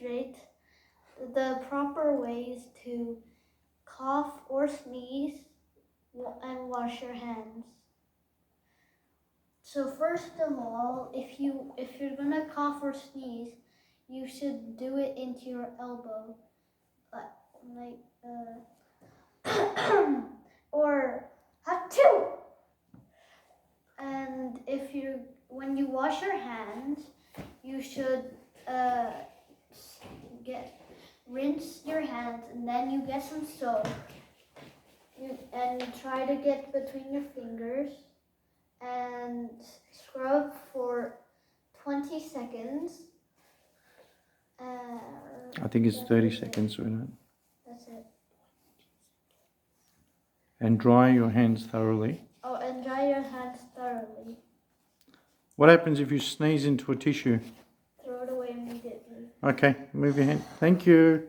demonstrate the proper ways to cough or sneeze and wash your hands. So first of all, if you're gonna cough or sneeze, you should do it into your elbow, or achoo. And when you wash your hands, you should rinse your hands, and then you get some soap and try to get between your fingers and scrub for 20 seconds. I think it's 30 seconds, isn't it? That's it. And dry your hands thoroughly. Oh, and dry your hands thoroughly. What happens if you sneeze into a tissue? Throw it away immediately. Okay, move your hand. Thank you.